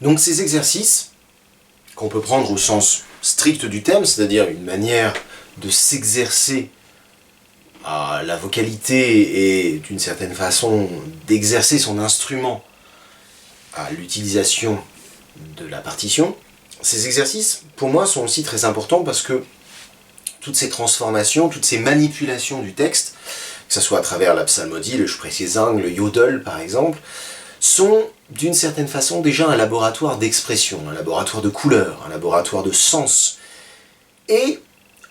Donc ces exercices, qu'on peut prendre au sens strict du terme, c'est-à-dire une manière de s'exercer à la vocalité et d'une certaine façon d'exercer son instrument à l'utilisation de la partition, ces exercices, pour moi, sont aussi très importants parce que toutes ces transformations, toutes ces manipulations du texte, que ce soit à travers la psalmodie, le Sprechgesang, le Yodel par exemple, sont d'une certaine façon déjà un laboratoire d'expression, un laboratoire de couleurs, un laboratoire de sens, et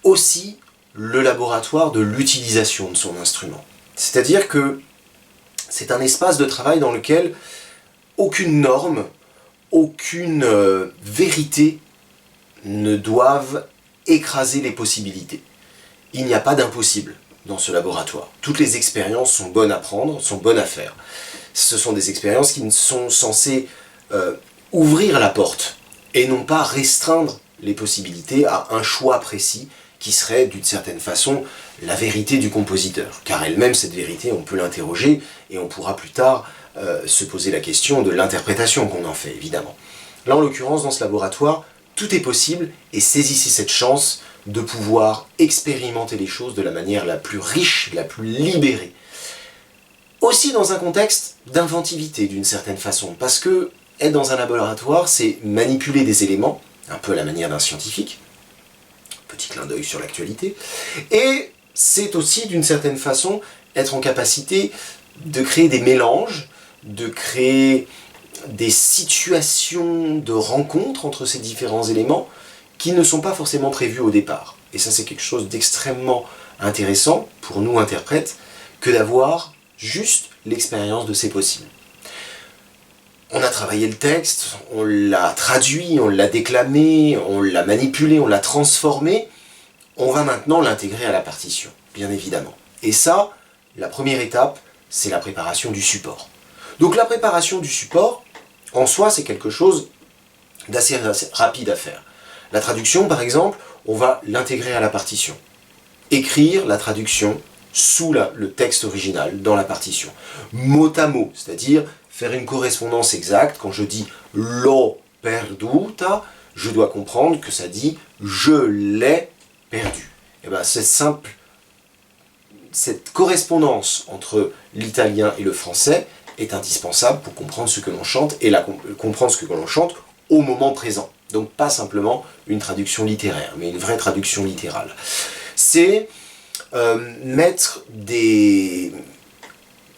aussi le laboratoire de l'utilisation de son instrument. C'est-à-dire que c'est un espace de travail dans lequel aucune norme, aucune vérité ne doivent écraser les possibilités. Il n'y a pas d'impossible dans ce laboratoire. Toutes les expériences sont bonnes à prendre, sont bonnes à faire. Ce sont des expériences qui sont censées ouvrir la porte et non pas restreindre les possibilités à un choix précis qui serait d'une certaine façon la vérité du compositeur. Car elle-même, cette vérité, on peut l'interroger et on pourra plus tard se poser la question de l'interprétation qu'on en fait, évidemment. Là, en l'occurrence, dans ce laboratoire, tout est possible et saisissez cette chance de pouvoir expérimenter les choses de la manière la plus riche, la plus libérée. Aussi dans un contexte d'inventivité d'une certaine façon, parce que être dans un laboratoire, c'est manipuler des éléments, un peu à la manière d'un scientifique, petit clin d'œil sur l'actualité, et c'est aussi d'une certaine façon être en capacité de créer des mélanges, de créer des situations de rencontre entre ces différents éléments qui ne sont pas forcément prévus au départ. Et ça, c'est quelque chose d'extrêmement intéressant pour nous interprètes que d'avoir juste l'expérience de ces possibles. On a travaillé le texte, on l'a traduit, on l'a déclamé, on l'a manipulé, on l'a transformé. On va maintenant l'intégrer à la partition, bien évidemment. Et ça, la première étape, c'est la préparation du support. Donc la préparation du support, en soi, c'est quelque chose d'assez rapide à faire. La traduction, par exemple, on va l'intégrer à la partition. Écrire la traduction sous le texte original, dans la partition. Mot à mot, c'est-à-dire faire une correspondance exacte. Quand je dis « l'ho perduta », je dois comprendre que ça dit « je l'ai perdu ». Et bien c'est simple. Cette correspondance entre l'italien et le français est indispensable pour comprendre ce que l'on chante et comprendre ce que l'on chante au moment présent. Donc pas simplement une traduction littéraire, mais une vraie traduction littérale. C'est mettre des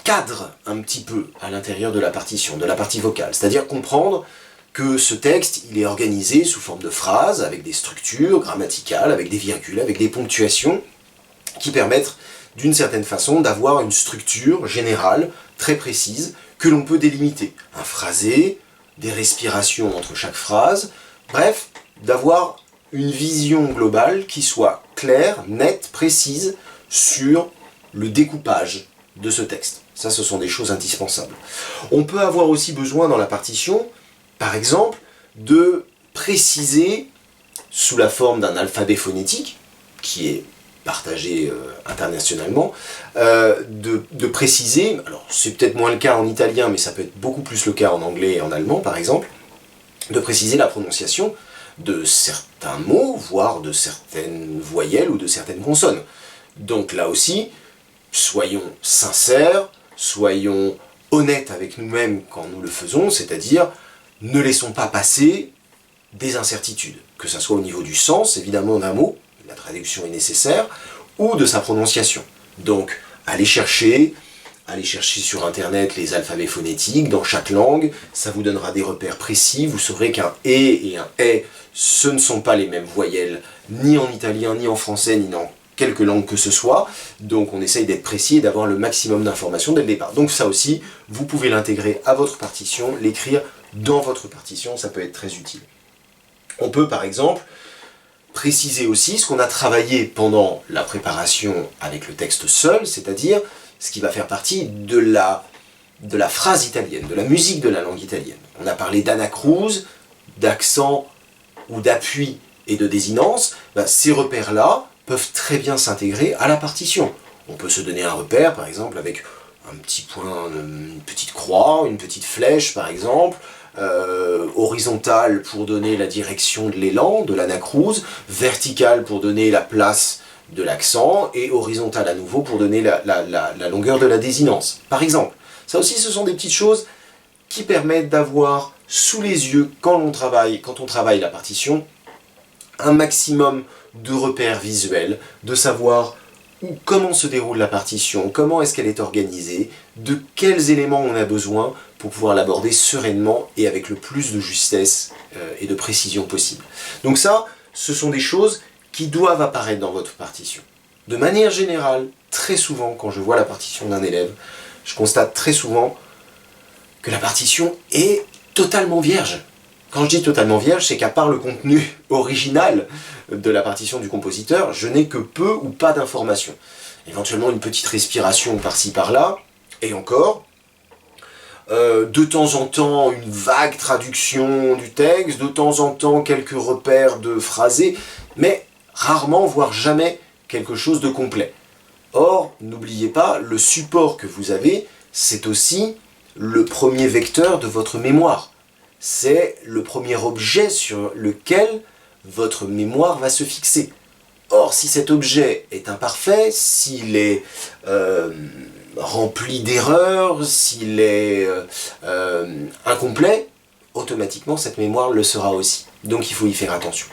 cadres un petit peu à l'intérieur de la partition, de la partie vocale. C'est-à-dire comprendre que ce texte, il est organisé sous forme de phrases, avec des structures grammaticales, avec des virgules, avec des ponctuations, qui permettent d'une certaine façon d'avoir une structure générale, très précise, que l'on peut délimiter. Un phrasé, des respirations entre chaque phrase, bref, d'avoir une vision globale qui soit claire, nette, précise sur le découpage de ce texte. Ça, ce sont des choses indispensables. On peut avoir aussi besoin dans la partition, par exemple, de préciser, sous la forme d'un alphabet phonétique, qui est partagé internationalement, de préciser, alors c'est peut-être moins le cas en italien, mais ça peut être beaucoup plus le cas en anglais et en allemand, par exemple, de préciser la prononciation de certains mots, voire de certaines voyelles ou de certaines consonnes. Donc là aussi, soyons sincères, soyons honnêtes avec nous-mêmes quand nous le faisons, c'est-à-dire ne laissons pas passer des incertitudes, que ce soit au niveau du sens, évidemment d'un mot, la traduction est nécessaire, ou de sa prononciation. Donc allez chercher sur internet les alphabets phonétiques dans chaque langue, ça vous donnera des repères précis, vous saurez qu'un « et un « est », ce ne sont pas les mêmes voyelles, ni en italien, ni en français, ni dans quelque langue que ce soit, donc on essaye d'être précis et d'avoir le maximum d'informations dès le départ. Donc ça aussi, vous pouvez l'intégrer à votre partition, l'écrire dans votre partition, ça peut être très utile. On peut par exemple préciser aussi ce qu'on a travaillé pendant la préparation avec le texte seul, c'est-à-dire ce qui va faire partie de la phrase italienne, de la musique de la langue italienne. On a parlé d'anacrouse, d'accent ou d'appui et de désinence. Ces repères-là peuvent très bien s'intégrer à la partition. On peut se donner un repère, par exemple, avec un petit point, une petite croix, une petite flèche, par exemple, horizontale pour donner la direction de l'élan, de l'anacrouse, verticale pour donner la place de l'accent, et horizontale à nouveau pour donner la longueur de la désinence, par exemple. Ça aussi, ce sont des petites choses qui permettent d'avoir sous les yeux, quand on travaille la partition, un maximum de repères visuels, de savoir comment se déroule la partition, comment est-ce qu'elle est organisée, de quels éléments on a besoin pour pouvoir l'aborder sereinement et avec le plus de justesse et de précision possible. Donc ça, ce sont des choses qui doivent apparaître dans votre partition. De manière générale, très souvent, quand je vois la partition d'un élève, je constate très souvent que la partition est totalement vierge. Quand je dis totalement vierge, c'est qu'à part le contenu original de la partition du compositeur, je n'ai que peu ou pas d'informations. Éventuellement une petite respiration par-ci par-là, et encore, de temps en temps une vague traduction du texte, de temps en temps quelques repères de phrasés, mais rarement, voire jamais, quelque chose de complet. Or, n'oubliez pas, le support que vous avez, c'est aussi le premier vecteur de votre mémoire. C'est le premier objet sur lequel votre mémoire va se fixer. Or, si cet objet est imparfait, s'il est rempli d'erreurs, s'il est incomplet, automatiquement cette mémoire le sera aussi. Donc il faut y faire attention.